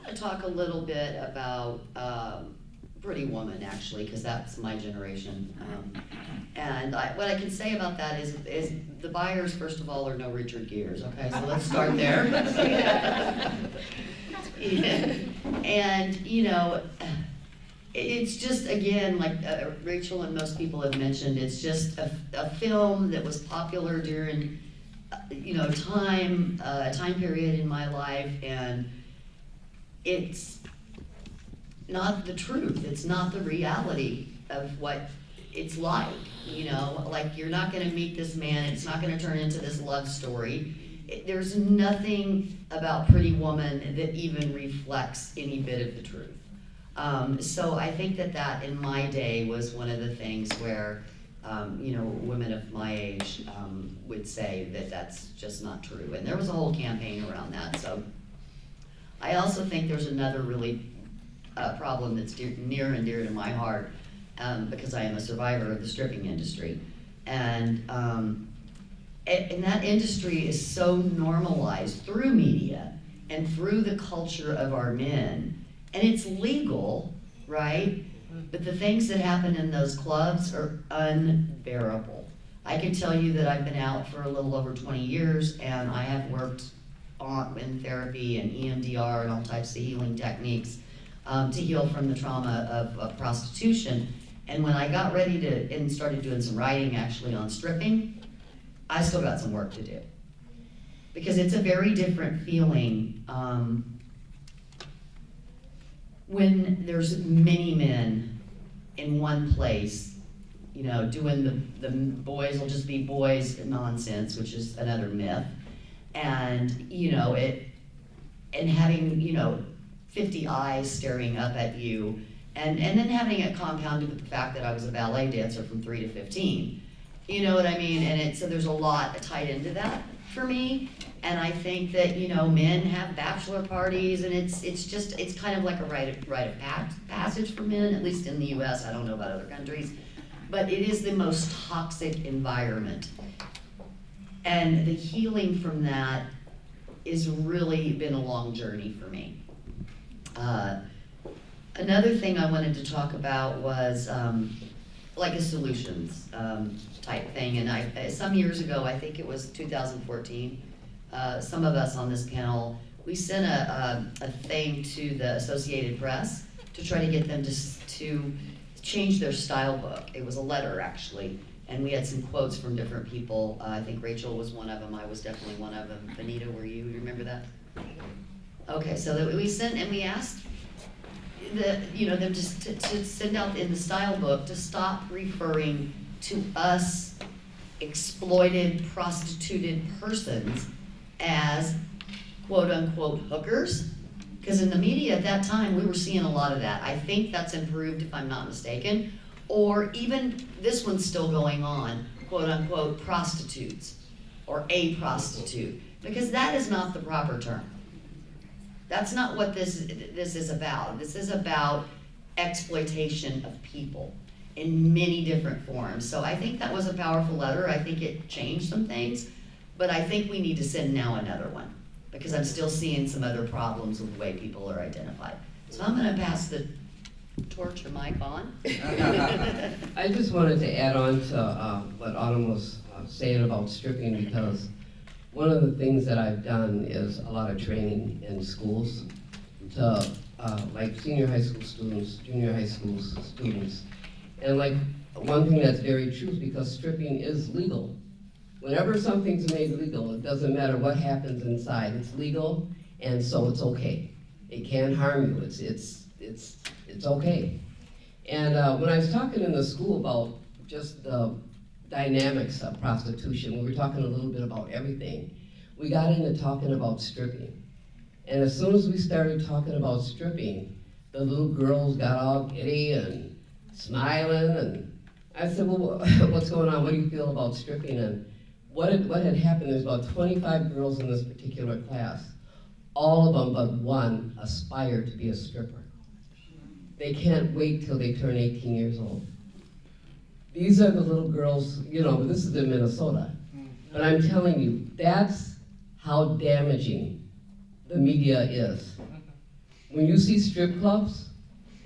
to talk a little bit about Pretty Woman, actually, because that's my generation. And what I can say about that is the buyers, first of all, are no Richard Gere's, okay? So let's start there. Yeah. And, you know, it's just, again, like Rachel and most people have mentioned, it's just a film that was popular during, you know, time period in my life, and it's not the truth. It's not the reality of what it's like, you know? Like, you're not gonna meet this man, it's not gonna turn into this love story. There's nothing about Pretty Woman that even reflects any bit of the truth. So I think that in my day was one of the things where, you know, women of my age would say that that's just not true. And there was a whole campaign around that. So I also think there's another really problem that's near and dear to my heart, because I am a survivor of the stripping industry. And that industry is so normalized through media and through the culture of our men. And it's legal, right? But the things that happen in those clubs are unbearable. I can tell you that I've been out for a little over 20 years, and I have worked in therapy and EMDR and all types of healing techniques to heal from the trauma of prostitution. And when I got ready to, and started doing some writing actually on stripping, I still got some work to do. Because it's a very different feeling when there's many men in one place, you know, doing the boys will just be boys nonsense, which is another myth. And, you know, and having, you know, 50 eyes staring up at you, and then having it compounded with the fact that I was a ballet dancer from 3 to 15. You know what I mean? And so there's a lot tied into that for me. And I think that, you know, men have bachelor parties, and it's kind of like a rite of passage for men, at least in the US. I don't know about other countries. But it is the most toxic environment. And the healing from that has really been a long journey for me. Another thing I wanted to talk about was like a solutions type thing. And some years ago, I think it was 2014, some of us on this panel, we sent a thing to the Associated Press to try to get them to change their style book. It was a letter, actually, and we had some quotes from different people. I think Rachel was one of them. I was definitely one of them. Benita, were you? You remember that? Okay, so that we sent, and we asked them just to send out in the style book to stop referring to us exploited, prostituted persons as quote unquote hookers. Because in the media at that time, we were seeing a lot of that. I think that's improved, if I'm not mistaken. Or even this one's still going on, quote unquote prostitutes or a prostitute, because that is not the proper term. That's not what this is about. This is about exploitation of people in many different forms. So I think that was a powerful letter. I think it changed some things, but I think we need to send now another one, because I'm still seeing some other problems with the way people are identified. So I'm gonna pass the torch or mic on. I just wanted to add on to what Autumn was saying about stripping, because one of the things that I've done is a lot of training in schools to like senior high school students, junior high school students. And like one thing that's very true is because stripping is legal. Whenever something's made legal, it doesn't matter what happens inside. It's legal, and so it's okay. It can't harm you. It's okay. And when I was talking in the school about just the dynamics of prostitution, we were talking a little bit about everything. We got into talking about stripping. And as soon as we started talking about stripping, the little girls got all giddy and smiling, and I said, well, what's going on? What do you feel about stripping? And what had happened, there's about 25 girls in this particular class. All of them but one aspire to be a stripper. They can't wait till they turn 18 years old. These are the little girls, you know, this is in Minnesota. But I'm telling you, that's how damaging the media is. When you see strip clubs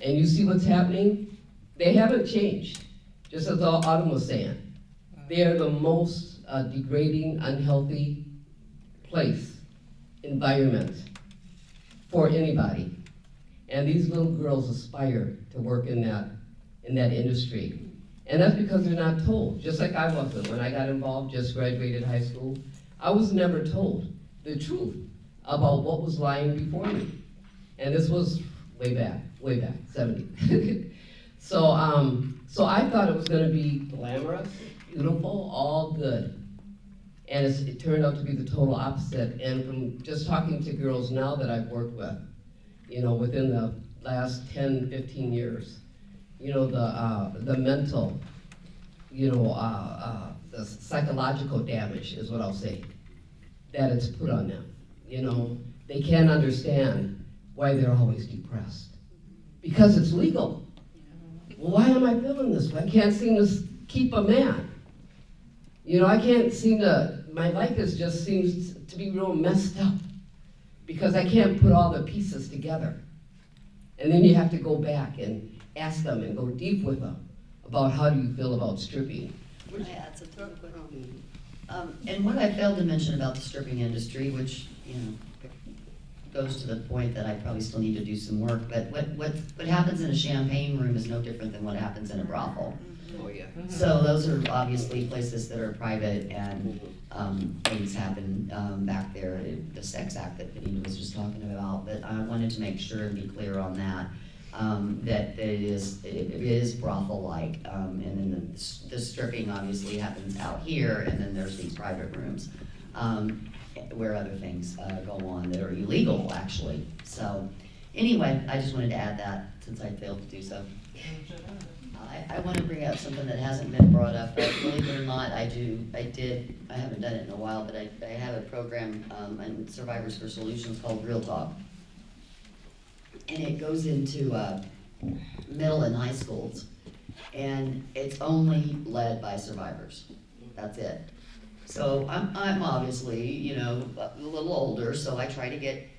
and you see what's happening, they haven't changed, just as Autumn was saying. They are the most degrading, unhealthy environment for anybody. And these little girls aspire to work in that industry. And that's because they're not told, just like I wasn't. When I got involved, just graduated high school, I was never told the truth about what was lying before me. And this was way back, 70. So I thought it was gonna be glamorous, beautiful, all good. And it turned out to be the total opposite. And from just talking to girls now that I've worked with, within the last 10, 15 years, the mental, the psychological damage is what I'll say, that it's put on them. They can't understand why they're always depressed. Because it's legal. Well, why am I feeling this way? I can't seem to keep a man. I can't seem to, my life just seems to be real messed up because I can't put all the pieces together. And then you have to go back and ask them and go deep with them about how do you feel about stripping. Can I add something real quick? And what I failed to mention about the stripping industry, which, goes to the point that I probably still need to do some work, but what happens in a champagne room is no different than what happens in a brothel. Oh, yeah. So those are obviously places that are private and things happen back there, the sex act that Benita was just talking about. But I wanted to make sure and be clear on that, that it is brothel-like. And then the stripping obviously happens out here, and then there's these private rooms where other things go on that are illegal, actually. So anyway, I just wanted to add that since I failed to do so. I want to bring up something that hasn't been brought up, but believe it or not, I haven't done it in a while, but I have a program in Survivors for Solutions called Real Talk. And it goes into middle and high schools, and it's only led by survivors. That's it. So I'm obviously, a little older, so I try to get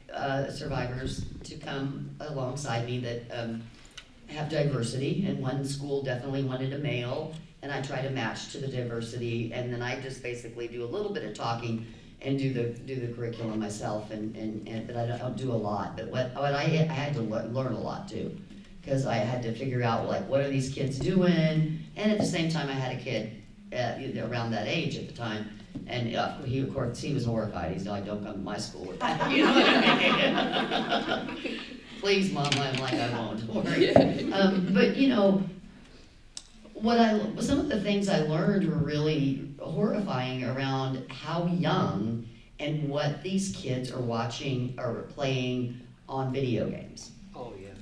survivors to come alongside me that have diversity, and one school definitely wanted a male, and I try to match to the diversity, and then I just basically do a little bit of talking and do the curriculum myself, but I don't do a lot. But what I had to learn a lot too, because I had to figure out what are these kids doing, and at the same time I had a kid around that age at the time, and he was horrified. He's like, "Don't come to my school with that." You know what I mean? Please, Mom, I'm like, I won't, don't worry. But some of the things I learned were really horrifying around how young and what these kids are watching or playing on video games. Oh, yeah.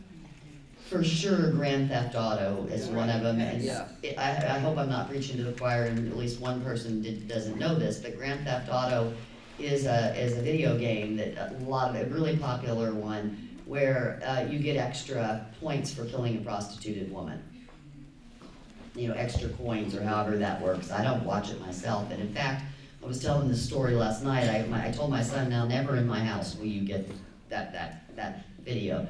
For sure, Grand Theft Auto is one of them, and Yeah. I hope I'm not preaching to the choir, and at least one person doesn't know this, but Grand Theft Auto is a video game that a really popular one, where you get extra points for killing a prostituted woman. Extra coins or however that works. I don't watch it myself, and in fact, I was telling this story last night. I told my son, now never in my house will you get that video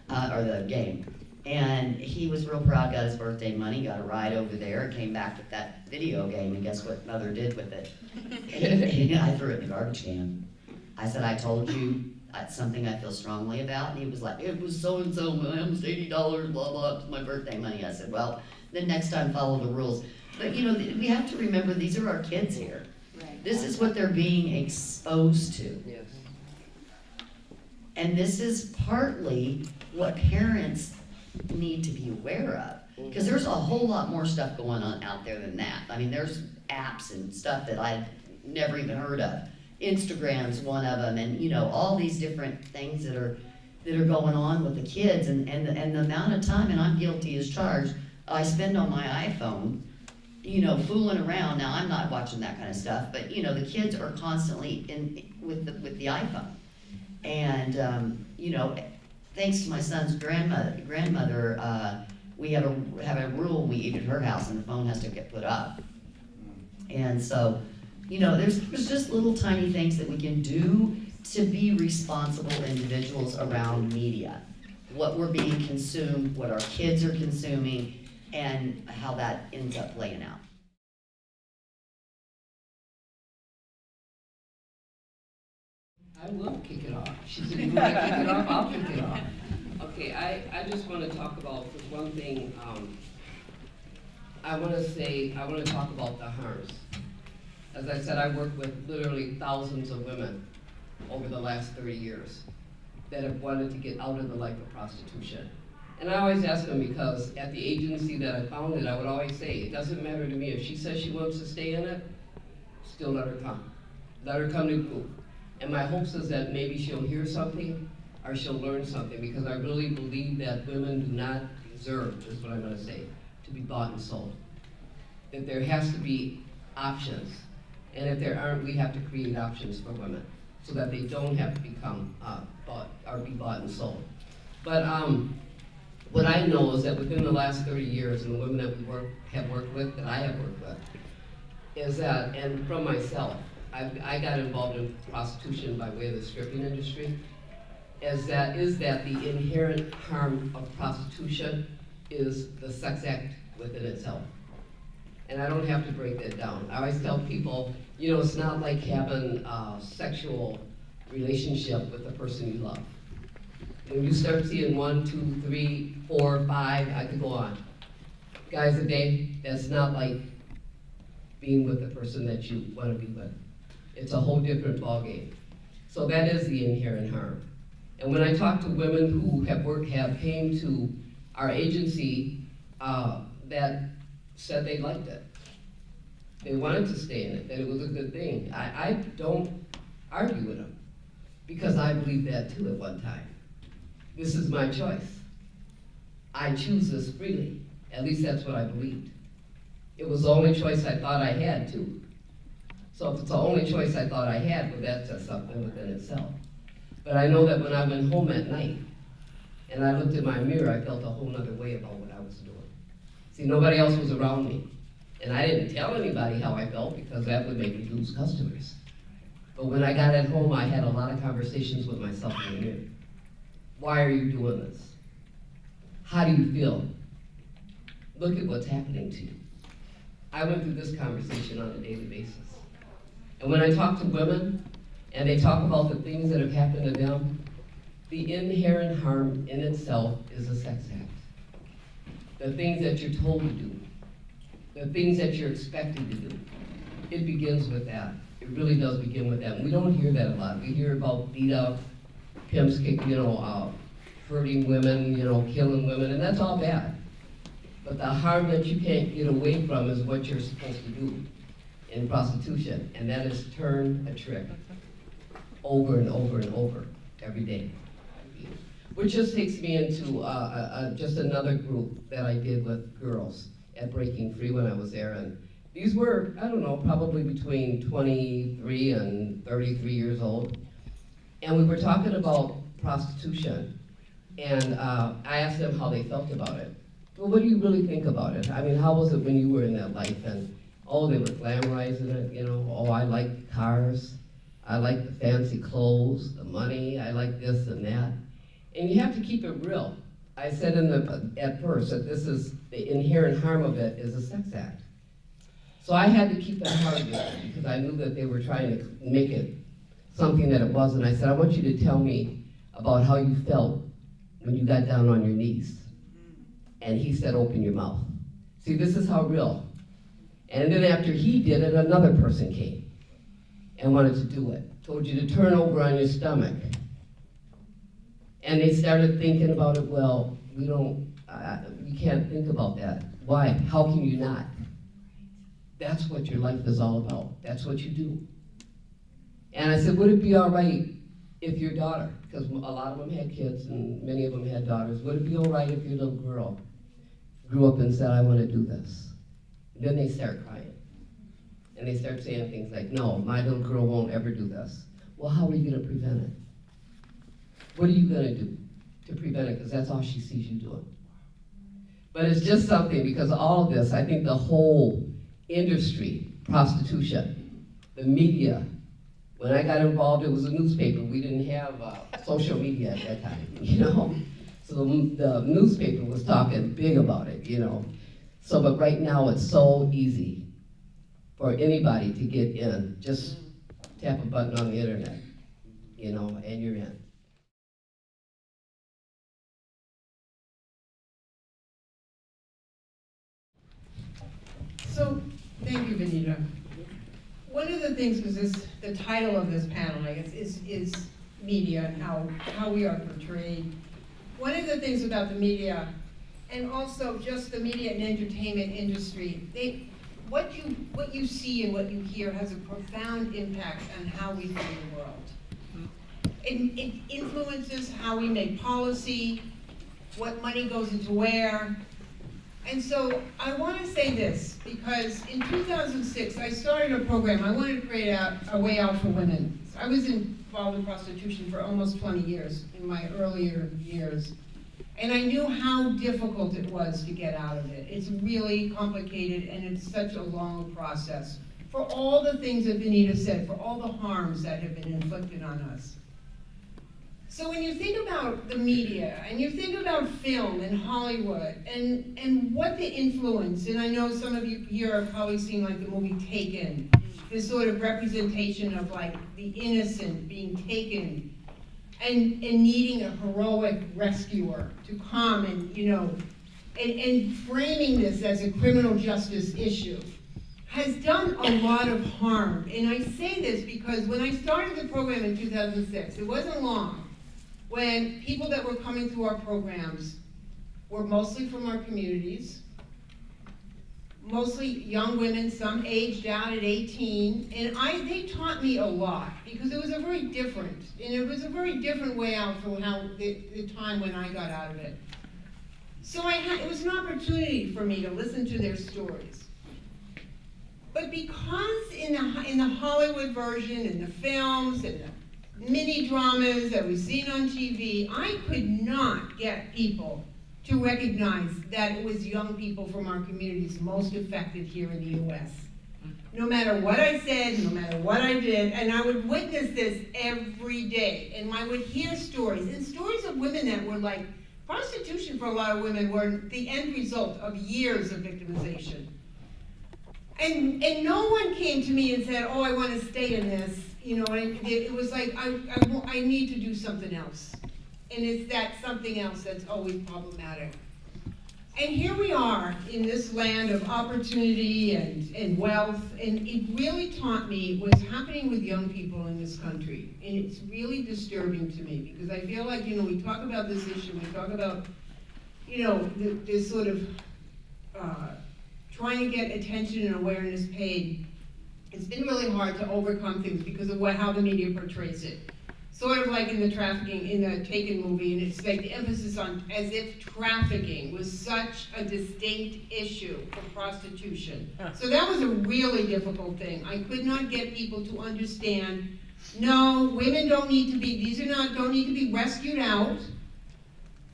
or the game. And he was real proud, got his birthday money, got a ride over there, came back with that video game, and guess what Mother did with it? I threw it in the garbage can. I said, I told you that's something I feel strongly about. And he was like, it was so-and-so, almost $80, blah, blah, it's my birthday money. I said, well, then next time follow the rules. But we have to remember these are our kids here. Right. This is what they're being exposed to. Yes. And this is partly what parents need to be aware of. Because there's a whole lot more stuff going on out there than that. I mean, there's apps and stuff that I've never even heard of. Instagram's one of them, and all these different things that are going on with the kids, and the amount of time, and I'm guilty as charged, I spend on my iPhone, fooling around. Now I'm not watching that kind of stuff, but the kids are constantly with the iPhone, and thanks to my son's grandmother, we have a rule we eat at her house, and the phone has to get put up, and so. There's just little tiny things that we can do to be responsible individuals around media. what we're being consumed, what our kids are consuming, and how that ends up playing out. I will kick it off. She said, you want to kick it off? I'll kick it off. Okay, I just want to talk about, for one thing, I want to talk about the harms. As I said, I worked with literally thousands of women over the last 30 years that have wanted to get out of the life of prostitution. And I always ask them, because at the agency that I founded, I would always say, it doesn't matter to me. If she says she wants to stay in it, still let her come. Let her come to group. And my hopes is that maybe she'll hear something or she'll learn something, because I really believe that women do not deserve, is what I'm gonna say, to be bought and sold. That there has to be options. And if there aren't, we have to create options for women so that they don't have to become bought or be bought and sold. But what I know is that within the last 30 years, and the women that we have worked with, that I have worked with, is that, and from myself, I got involved in prostitution by way of the stripping industry, is that the inherent harm of prostitution is the sex act within itself. And I don't have to break that down. I always tell people, you know, it's not like having a sexual relationship with the person you love. When you start seeing 1, 2, 3, 4, 5, I could go on, guys a day, that's not like being with the person that you want to be with. It's a whole different ballgame. So that is the inherent harm. And when I talk to women who have came to our agency that said they liked it, they wanted to stay in it, that it was a good thing, I don't argue with them, because I believed that too at one time. This is my choice. I choose this freely. At least that's what I believed. It was the only choice I thought I had to. So if it's the only choice I thought I had, well, that's just something within itself. But I know that when I went home at night and I looked in my mirror, I felt a whole other way about what I was doing. See, nobody else was around me. And I didn't tell anybody how I felt, because that would make me lose customers. But when I got at home, I had a lot of conversations with myself in the mirror. Why are you doing this? How do you feel? Look at what's happening to you. I went through this conversation on a daily basis. And when I talk to women, and they talk about the things that have happened to them, the inherent harm in itself is a sex act. The things that you're told to do, the things that you're expected to do, it begins with that. It really does begin with that. And we don't hear that a lot. We hear about beat up, pimps hurting women, killing women, and that's all bad. But the harm that you can't get away from is what you're supposed to do in prostitution, and that is turn a trick over and over and over every day. Which just takes me into just another group that I did with girls at Breaking Free when I was there. And these were, I don't know, probably between 23 and 33 years old. And we were talking about prostitution. And I asked them how they felt about it. Well, what do you really think about it? I mean, how was it when you were in that life? And oh, they were glamorizing it, oh, I like cars. I like the fancy clothes, the money, I like this and that. And you have to keep it real. I said at first that this is, the inherent harm of it is a sex act. So I had to keep that hard with them, because I knew that they were trying to make it something that it wasn't. I said, I want you to tell me about how you felt when you got down on your knees. And he said, open your mouth. See, this is how real. And then after he did it, another person came and wanted to do it. Told you to turn over on your stomach. And they started thinking about it, well, we can't think about that. Why? How can you not? That's what your life is all about. That's what you do. And I said, would it be all right if your daughter, because a lot of them had kids and many of them had daughters, would it be all right if your little girl grew up and said, I want to do this? And then they start crying. And they start saying things like, no, my little girl won't ever do this. Well, how are you going to prevent it? What are you going to do to prevent it? Because that's all she sees you doing. But it's just something, because of all of this, I think the whole industry, prostitution, the media, when I got involved, it was a newspaper. We didn't have social media at that time, So the newspaper was talking big about it, you know. So, but right now it's so easy for anybody to get in. Just tap a button on the internet, you know, and you're in. So, thank you, Benita. One of the things, because the title of this panel, I guess, is media and how we are portrayed. One of the things about the media, and also just the media and entertainment industry, what you see and what you hear has a profound impact on how we view the world. It influences how we make policy, what money goes into where. And so I want to say this, because in 2006, I started a program. I wanted to create a way out for women. I was involved in prostitution for almost 20 years in my earlier years. And I knew how difficult it was to get out of it. It's really complicated, and it's such a long process. For all the things that Benita said, for all the harms that have been inflicted on us. So when you think about the media, and you think about film and Hollywood, and what the influence, and I know some of you here have probably seen like the movie Taken, this sort of representation of like the innocent being taken and needing a heroic rescuer to come and, you know, and framing this as a criminal justice issue has done a lot of harm. And I say this because when I started the program in 2006, it wasn't long, when people that were coming through our programs were mostly from our communities, mostly young women, some aged out at 18, and they taught me a lot, because it was a very different way out from how the time when I got out of it. So it was an opportunity for me to listen to their stories. But because in the Hollywood version, in the films, and the mini dramas that we've seen on TV, I could not get people to recognize that it was young people from our communities most affected here in the US. No matter what I said, no matter what I did, and I would witness this every day, and I would hear stories, and stories of women that were like, prostitution for a lot of women were the end result of years of victimization. And no one came to me and said, oh, I want to stay in this, you know, and it was like, I need to do something else. And it's that something else that's always problematic. And here we are in this land of opportunity and wealth, and it really taught me what's happening with young people in this country. And it's really disturbing to me, because I feel like, you know, we talk about this issue, we talk about, you know, this sort of trying to get attention and awareness paid. It's been really hard to overcome things because of how the media portrays it. Sort of like in the trafficking, in the Taken movie, and it's like the emphasis on as if trafficking was such a distinct issue from prostitution. So that was a really difficult thing. I could not get people to understand, no, women don't need to be, don't need to be rescued out.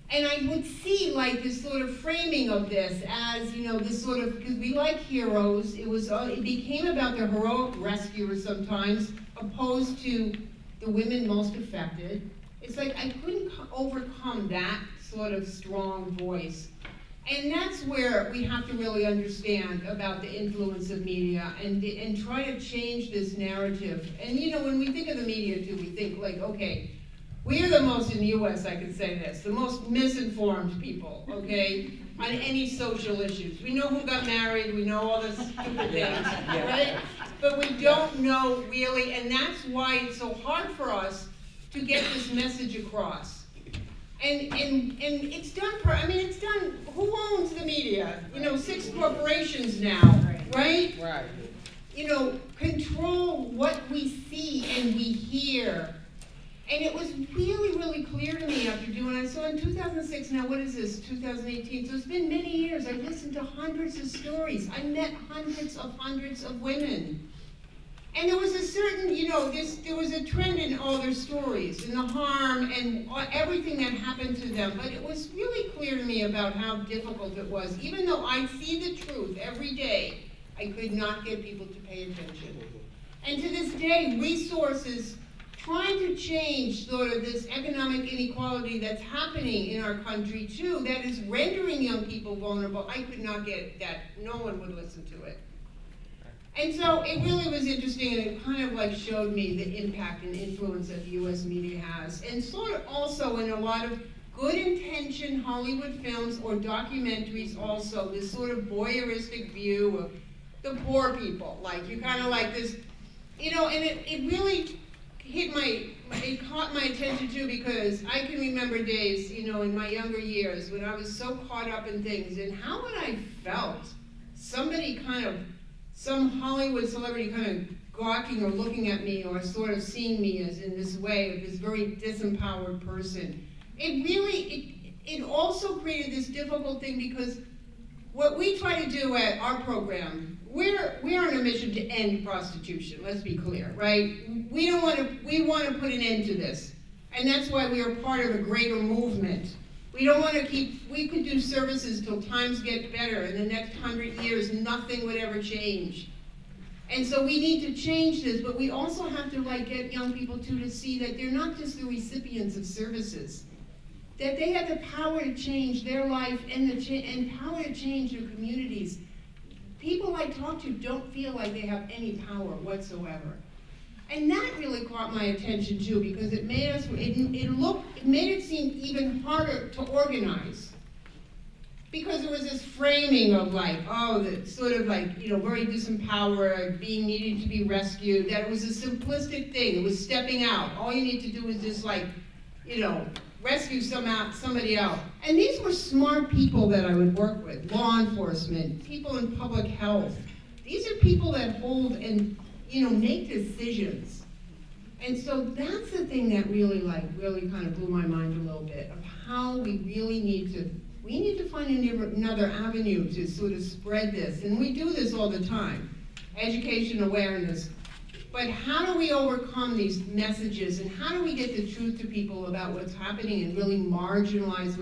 And I would see like this sort of framing of this as, you know, this sort of, because we like heroes, it became about the heroic rescuers sometimes, opposed to the women most affected. It's like I couldn't overcome that sort of strong voice. And that's where we have to really understand about the influence of media and try to change this narrative. And you know, when we think of the media too, we think like, okay, we are the most, in the US I can say this, the most misinformed people, okay, on any social issues. We know who got married, we know all the stupid things, right? But we don't know really, and that's why it's so hard for us to get this message across. And it's done, it's done, who owns the media? You know, 6 corporations now, right? Right. You know, control what we see and we hear. And it was really, really clear to me after doing it. So in 2006, now what is this, 2018? So it's been many years. I've listened to hundreds of stories. I met hundreds of women. And there was a certain, you know, there was a trend in all their stories, and the harm and everything that happened to them. But it was really clear to me about how difficult it was. Even though I see the truth every day, I could not get people to pay attention. And to this day, resources trying to change sort of this economic inequality that's happening in our country too, that is rendering young people vulnerable. I could not get that, no one would listen to it. And so it really was interesting, and it kind of like showed me the impact and influence that the US media has, and sort of also in a lot of good intentioned Hollywood films or documentaries also, this sort of voyeuristic view of the poor people. Like, you kind of like this, you know, and it really it caught my attention too, because I can remember days, you know, in my younger years when I was so caught up in things, and how would I felt some Hollywood celebrity kind of gawking or looking at me or sort of seeing me as in this way of this very disempowered person. It also created this difficult thing, because what we try to do at our program, we're on a mission to end prostitution, let's be clear, right? We want to put an end to this. And that's why we are part of a greater movement. We don't want to we could do services till times get better. In the next 100 years, nothing would ever change. And so we need to change this, but we also have to like get young people too to see that they're not just the recipients of services, that they have the power to change their life and power to change their communities. People I talk to don't feel like they have any power whatsoever. And that really caught my attention too, because it made it seem even harder to organize. Because there was this framing of like, oh, that sort of like, you know, very disempowered, needing to be rescued, that it was a simplistic thing. It was stepping out. All you need to do is just like, you know, rescue somebody out. And these were smart people that I would work with, law enforcement, people in public health. These are people that hold and, you know, make decisions. And so that's the thing that really kind of blew my mind a little bit, of how we really need to find another avenue to sort of spread this. And we do this all the time, education, awareness. But how do we overcome these messages, and how do we get the truth to people about what's happening in really marginalized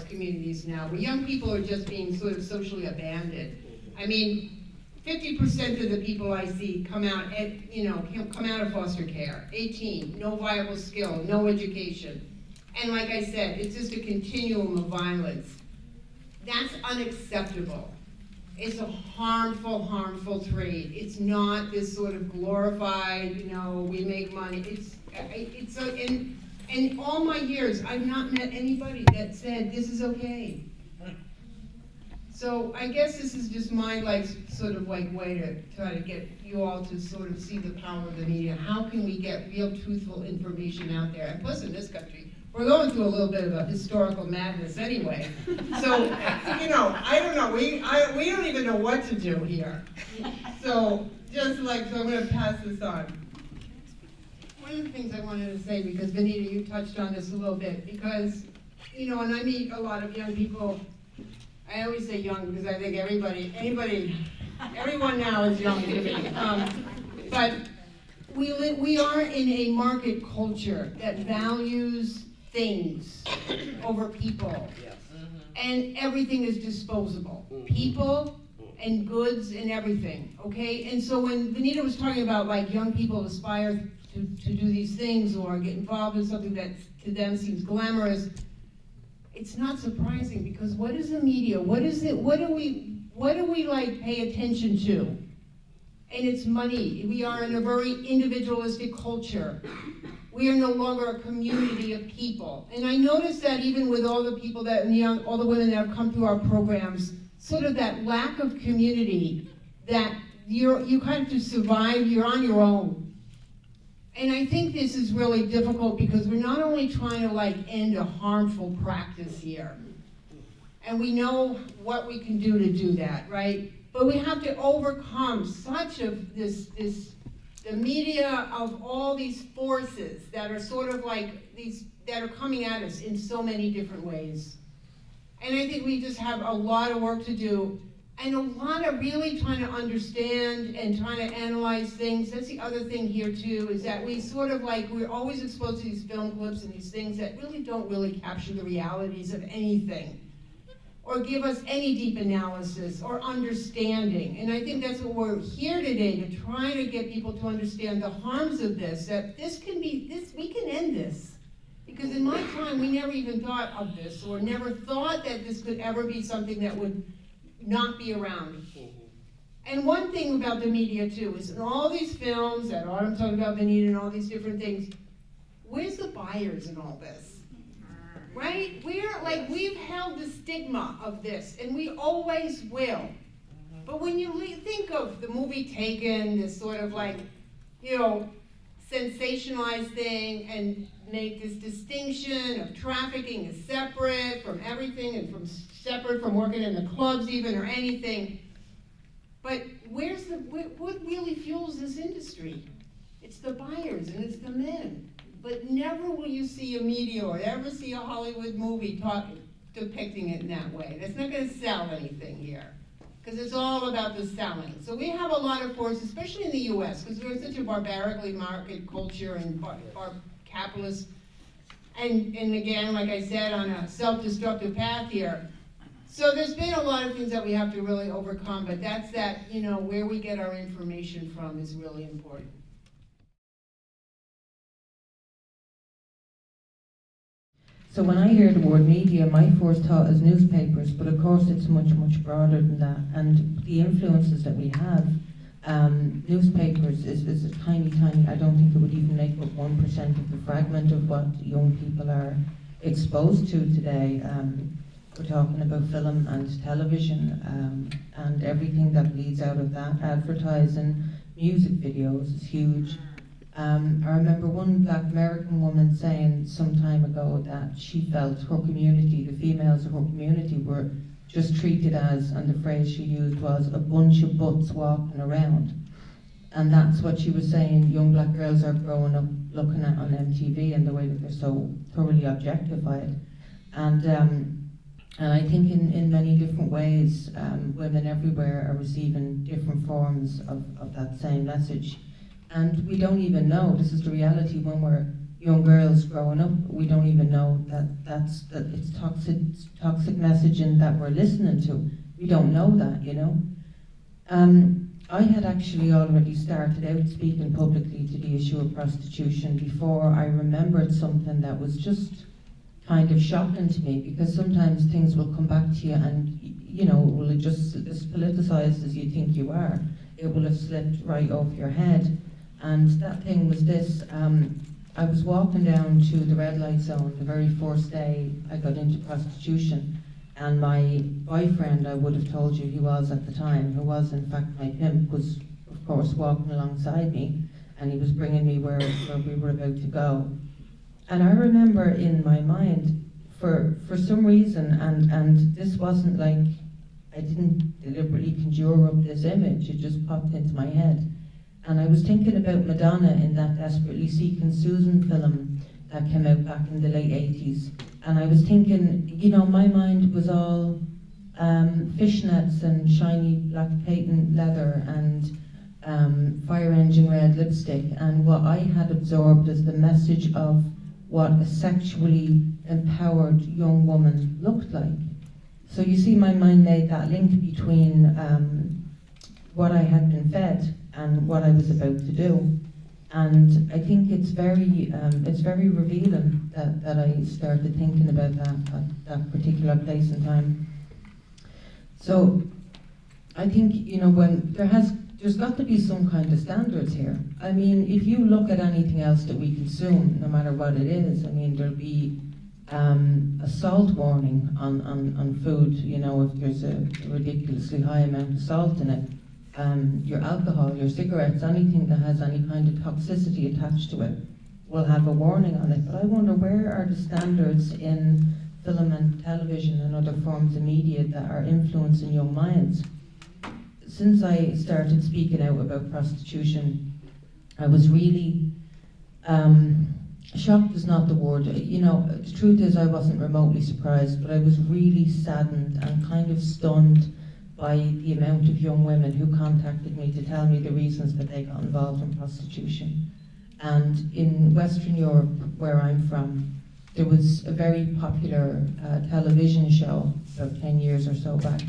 communities now, where young people are just being sort of socially abandoned? I mean, 50% of the people I see come out of foster care, 18, no viable skill, no education. And like I said, it's just a continuum of violence. That's unacceptable. It's a harmful trade. It's not this sort of glorified, you know, we make money. In all my years, I've not met anybody that said this is okay. So I guess this is just my way to try to get you all to sort of see the power of the media. How can we get real truthful information out there? And plus in this country, we're going through a little bit of a historical madness anyway. So, you know, I don't know, we don't even know what to do here. So I'm gonna pass this on. One of the things I wanted to say, because Benita, you touched on this a little bit, because, you know, when I meet a lot of young people, I always say young because I think everyone now is young to me. But we are in a market culture that values things over people. Yes. And everything is disposable. People and goods and everything, okay? And so when Benita was talking about like young people aspire to do these things or get involved in something that to them seems glamorous, it's not surprising, because what is the media? What do we like pay attention to? And it's money. We are in a very individualistic culture. We are no longer a community of people. And I noticed that even with all the people all the women that have come through our programs, sort of that lack of community, that you kind of to survive, you're on your own. And I think this is really difficult, because we're not only trying to like end a harmful practice here, and we know what we can do to do that, right? But we have to overcome such of the media of all these forces that are sort of like that are coming at us in so many different ways. And I think we just have a lot of work to do, and a lot of really trying to understand and trying to analyze things. That's the other thing here too, is that we sort of like, we're always exposed to these film clips and these things that really don't really capture the realities of anything. or give us any deep analysis or understanding. And I think that's what we're here today, to try to get people to understand the harms of this, that we can end this. Because in my time, we never even thought of this, or never thought that this could ever be something that would not be around. And one thing about the media too, is in all these films that Autumn talked about, Benita, and all these different things, where's the buyers in all this? Right? We've held the stigma of this, and we always will. But when you think of the movie Taken, this sort of sensationalized thing, and make this distinction of trafficking is separate from everything, and separate from working in the clubs even, or anything. But what really fuels this industry? It's the buyers, and it's the men. But never will you see a media or ever see a Hollywood movie depicting it in that way. That's not going to sell anything here, because it's all about the selling. So we have a lot of force, especially in the U.S., because we're such a barbarically market culture and capitalist, and again, like I said, on a self-destructive path here. So there's been a lot of things that we have to really overcome, but that's where we get our information from is really important. So when I hear the word media, my first thought is newspapers, but of course it's much, much broader than that. And the influences that we have, newspapers is a tiny, I don't think it would even make up 1% of the fragment of what young people are exposed to today. We're talking about film and television, and everything that leads out of that. Advertising, music videos is huge. I remember one Black American woman saying some time ago that she felt her community, the females of her community, were just treated as, and the phrase she used was, a bunch of butts walking around. And that's what she was saying young black girls are growing up looking at on MTV, and the way that they're so thoroughly objectified. And I think in many different ways, women everywhere are receiving different forms of that same message. And we don't even know, this is the reality when we're young girls growing up, we don't even know that it's toxic messaging that we're listening to. We don't know that, you know. I had actually already started out speaking publicly to the issue of prostitution before I remembered something that was just kind of shocking to me, because sometimes things will come back to you and, will it just as politicized as you think you are, it will have slipped right off your head. And that thing was this, I was walking down to the red light zone the very first day I got into prostitution, and my boyfriend, I would have told you he was at the time, who was in fact my pimp, was of course walking alongside me, and he was bringing me where we were about to go. And I remember in my mind, for some reason, and this wasn't like, I didn't deliberately conjure up this image, it just popped into my head. And I was thinking about Madonna in that Desperately Seeking Susan film that came out back in the late 80s. And I was thinking, my mind was all fishnets and shiny black patent leather and fire engine red lipstick, and what I had absorbed as the message of what a sexually empowered young woman looked like. So you see, my mind made that link between what I had been fed and what I was about to do. And I think it's very revealing that I started thinking about that particular place and time. So I think, when there's got to be some kind of standards here. I mean, if you look at anything else that we consume, no matter what it is, I mean, there'll be a salt warning on food, if there's a ridiculously high amount of salt in it. Your alcohol, your cigarettes, anything that has any kind of toxicity attached to it will have a warning on it. But I wonder, where are the standards in film and television and other forms of media that are influencing young minds? Since I started speaking out about prostitution, I was really, shocked is not the word, the truth is I wasn't remotely surprised, but I was really saddened and kind of stunned by the amount of young women who contacted me to tell me the reasons that they got involved in prostitution. And in Western Europe, where I'm from, there was a very popular television show about 10 years or so back,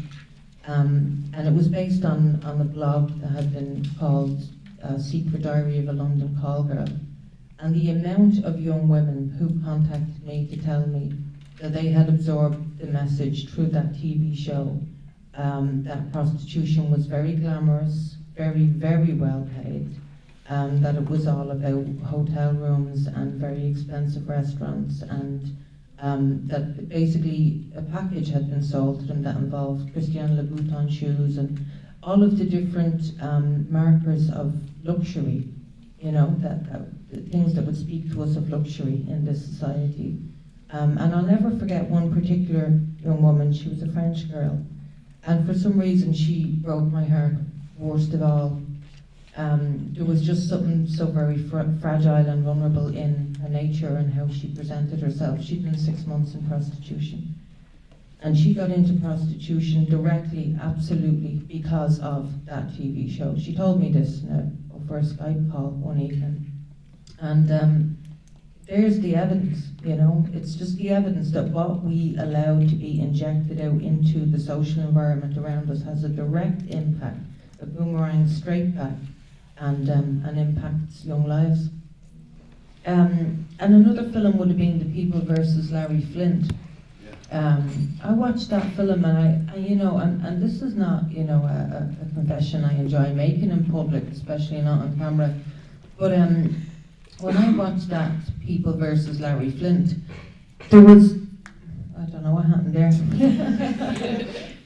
and it was based on a blog that had been called Secret Diary of a London Call Girl. And the amount of young women who contacted me to tell me that they had absorbed the message through that TV show, that prostitution was very glamorous, very, very well paid, that it was all about hotel rooms and very expensive restaurants, and that basically a package had been sold to them that involved Christian Louboutin shoes and all of the different markers of luxury, you know, the things that would speak to us of luxury in this society. And I'll never forget one particular young woman. She was a French girl, and for some reason she broke my heart worst of all. There was just something so very fragile and vulnerable in her nature and how she presented herself. She'd been 6 months in prostitution, and she got into prostitution directly, absolutely, because of that TV show. She told me this over a Skype call one evening, and there's the evidence, you know. It's just the evidence that what we allow to be injected out into the social environment around us has a direct impact, a boomerang straight back, and impacts young lives. And another film would have been The People versus Larry Flint. I watched that film, and I you know, and this is not, you know, a confession I enjoy making in public, especially not on camera, but when I watched that People versus Larry Flint, there was, I don't know what happened there.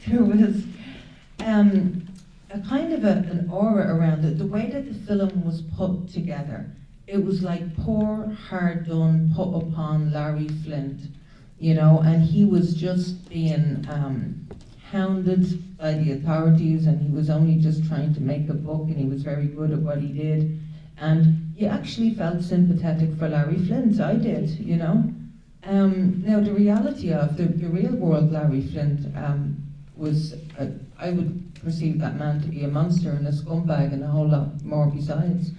There was a kind of an aura around it. The way that the film was put together, it was like poor, hard done, put upon Larry Flint, you know, and he was just being hounded by the authorities, and he was only just trying to make a buck, and he was very good at what he did. And you actually felt sympathetic for Larry Flint. I did, you know. Now the reality of the real world Larry Flint was, I would perceive that man to be a monster and a scumbag and a whole lot more besides.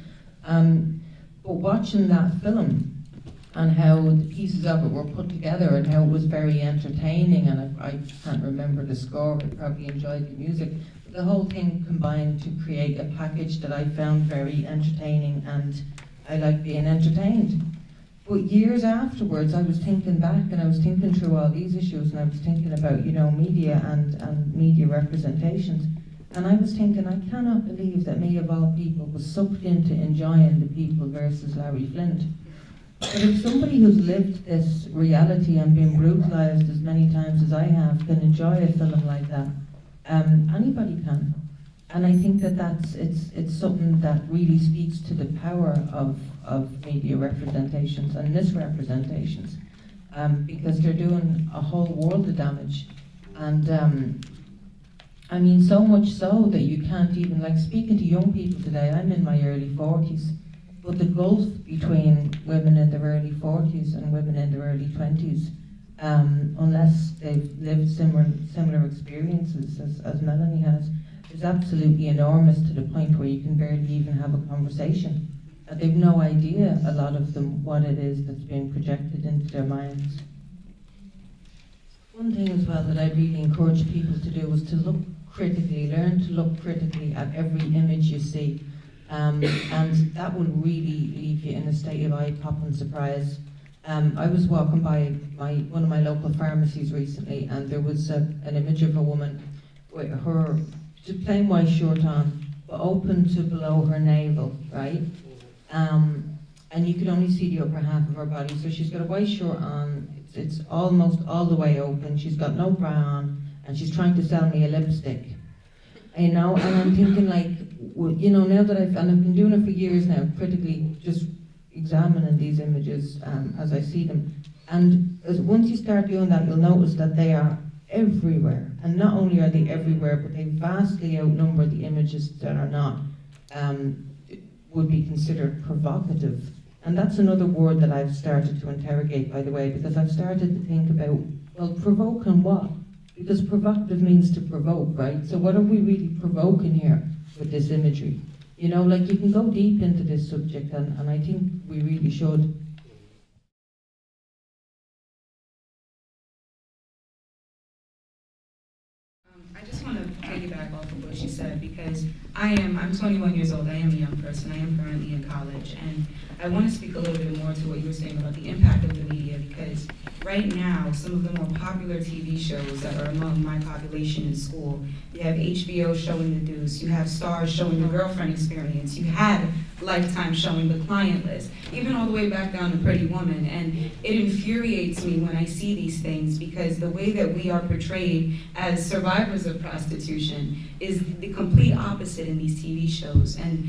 But watching that film and how the pieces of it were put together and how it was very entertaining, and I can't remember the score, I probably enjoyed the music, but the whole thing combined to create a package that I found very entertaining, and I like being entertained. But years afterwards, I was thinking back, and I was thinking through all these issues, and I was thinking about, you know, media and media representations, and I was thinking, I cannot believe that me of all people was sucked into enjoying The People versus Larry Flint. But if somebody who's lived this reality and been brutalized as many times as I have can enjoy a film like that, anybody can. And I think that it's something that really speaks to the power of media representations and misrepresentations, because they're doing a whole world of damage. And I mean, so much so that you can't even, like, speaking to young people today, I'm in my early 40s, but the gulf between women in their early 40s and women in their early 20s, unless they've lived similar experiences as Melanie has, is absolutely enormous, to the point where you can barely even have a conversation. They've no idea, a lot of them, what it is that's being projected into their minds. One thing as well that I really encourage people to do is to look critically, learn to look critically at every image you see. And that will really leave you in a state of eye-popping surprise. I was walking by one of my local pharmacies recently, and there was an image of a woman with her just plain white shirt on, but open to below her navel, right? And you could only see the upper half of her body. So she's got a white shirt on, it's almost all the way open, she's got no bra on, and she's trying to sell me a lipstick. You know, and I'm thinking, like, you know, now that I've been doing it for years now, critically just examining these images as I see them. And once you start doing that, you'll notice that they are everywhere. And not only are they everywhere, but they vastly outnumber the images that are not, would be considered provocative. And that's another word that I've started to interrogate, by the way, because I've started to think about, well, provoking what? Because provocative means to provoke, right? So what are we really provoking here with this imagery? You know, like, you can go deep into this subject, and I think we really should. what you said, because I'm 21 years old, I am a young person, I am currently in college, and I want to speak a little bit more to what you were saying about the impact of the media, because right now, some of the more popular TV shows that are among my population in school, you have HBO showing The Deuce, you have Stars showing The Girlfriend Experience, you had Lifetime showing The Client List, even all the way back down to Pretty Woman, and it infuriates me when I see these things, because the way that we are portrayed as survivors of prostitution is the complete opposite in these TV shows. And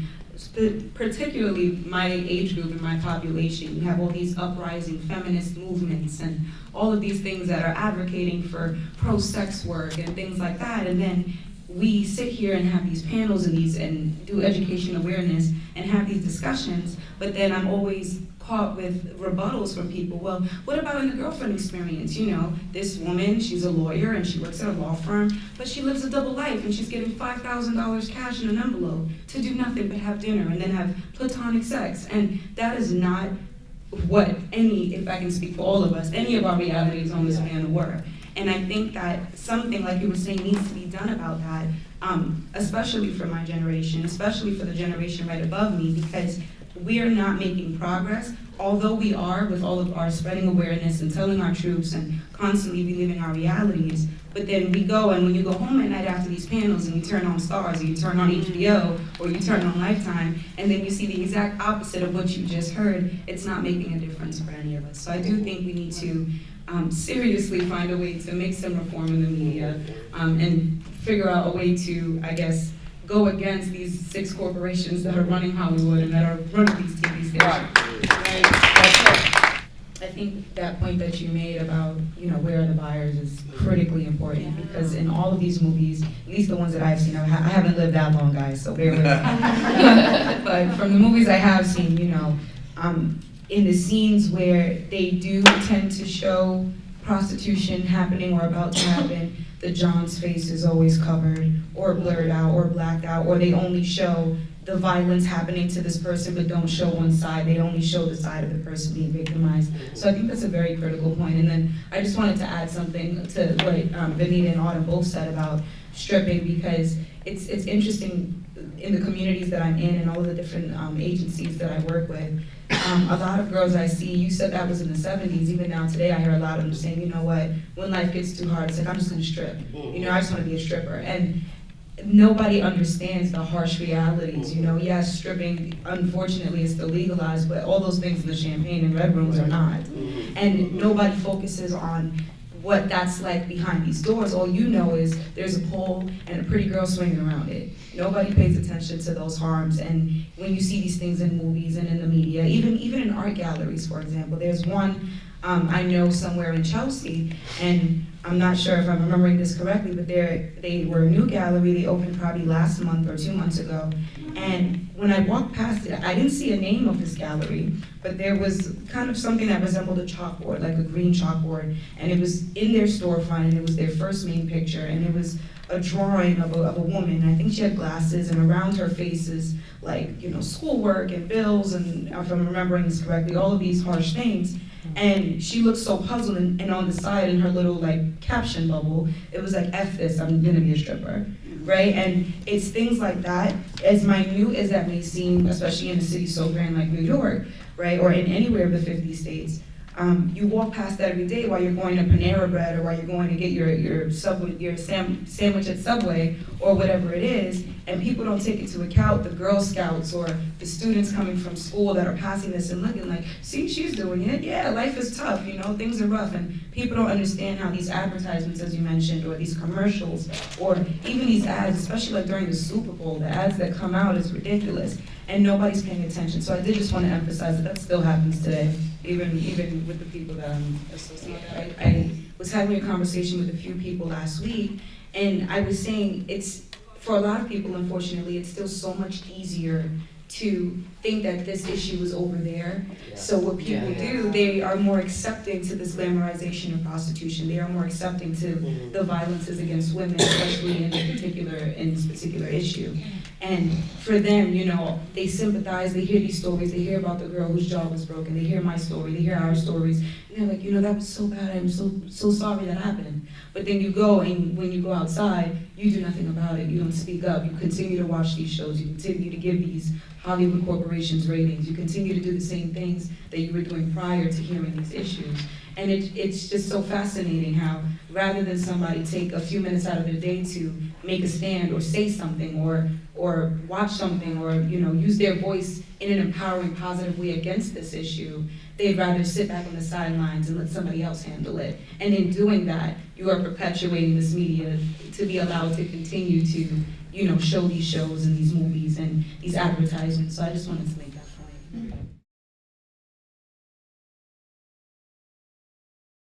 particularly my age group and my population, you have all these uprising feminist movements and all of these things that are advocating for pro-sex work and things like that, and then we sit here and have these panels and do education awareness and have these discussions, but then I'm always caught with rebuttals from people. Well, what about in The Girlfriend Experience? You know, this woman, she's a lawyer and she works at a law firm, but she lives a double life and she's getting $5,000 cash in an envelope to do nothing but have dinner and then have platonic sex. And that is not what any, if I can speak for all of us, any of our realities on this panel were. And I think that something, like you were saying, needs to be done about that, especially for my generation, especially for the generation right above me, because we are not making progress, although we are with all of our spreading awareness and telling our truths and constantly reliving our realities. But then we go, and when you go home at night after these panels and you turn on Stars, or you turn on HBO, or you turn on Lifetime, and then you see the exact opposite of what you just heard, it's not making a difference for any of us. So I do think we need to seriously find a way to make some reform in the media and figure out a way to, I guess, go against these 6 corporations that are running Hollywood and that are running these TV stations. Right? I think that point that you made about, you know, where are the buyers is critically important, because in all of these movies, at least the ones that I've seen, I haven't lived that long, guys, so bear with me. But from the movies I have seen, you know, in the scenes where they do tend to show prostitution happening or about to happen, the John's face is always covered or blurred out or blacked out, or they only show the violence happening to this person but don't show one side. They only show the side of the person being victimized. So I think that's a very critical point. And then I just wanted to add something to what Vanita and Autumn both said about stripping, because it's interesting in the communities that I'm in and all of the different agencies that I work with. A lot of girls I see, you said that was in the 70s, even now today I hear a lot of them saying, you know what, when life gets too hard, it's like, I'm just gonna strip. You know, I just wanna be a stripper. And nobody understands the harsh realities, you know. Yes, stripping, unfortunately, is still legalized, but all those things in the champagne and red rooms are not. And nobody focuses on what that's like behind these doors. All you know is there's a pole and a pretty girl swinging around it. Nobody pays attention to those harms. And when you see these things in movies and in the media, even in art galleries, for example, there's one I know somewhere in Chelsea, and I'm not sure if I'm remembering this correctly, but they were a new gallery. They opened probably last month or 2 months ago. And when I walked past it, I didn't see a name of this gallery, but there was kind of something that resembled a chalkboard, like a green chalkboard, and it was in their storefront, and it was their first main picture, and it was a drawing of a woman. I think she had glasses, and around her face is like, you know, schoolwork and bills, and if I'm remembering this correctly, all of these harsh things. And she looked so puzzled, and on the side in her little like caption bubble, it was like, F this, I'm gonna be a stripper, right? And it's things like that, as minute as that may seem, especially in a city so grand like New York, right? Or in anywhere of the 50 states. You walk past that every day while you're going to Panera Bread, or while you're going to get your Subway, your sandwich at Subway, or whatever it is, and people don't take into account the Girl Scouts or the students coming from school that are passing this and looking like, see, she's doing it. Yeah, life is tough, you know, things are rough, and people don't understand how these advertisements, as you mentioned, or these commercials, or even these ads, especially like during the Super Bowl, the ads that come out is ridiculous, and nobody's paying attention. So I did just want to emphasize that still happens today, even with the people that I'm associated with. I was having a conversation with a few people last week, and I was saying it's, for a lot of people, unfortunately, it's still so much easier to think that this issue is over there. So what people do, they are more accepting to this glamorization of prostitution. They are more accepting to the violences against women, especially in this particular issue. And for them, you know, they sympathize, they hear these stories, they hear about the girl whose jaw was broken, they hear my story, they hear our stories, and they're like, you know, that was so bad, I'm so sorry that happened. But then you go, and when you go outside, you do nothing about it. You don't speak up. You continue to watch these shows. You continue to give these Hollywood corporations ratings. You continue to do the same things that you were doing prior to hearing these issues. And it's just so fascinating how rather than somebody take a few minutes out of their day to make a stand or say something or watch something or use their voice in an empowering, positive way against this issue, they'd rather sit back on the sidelines and let somebody else handle it. And in doing that, you are perpetuating this media to be allowed to continue to show these shows and these movies and these advertisements. So I just wanted to make that point.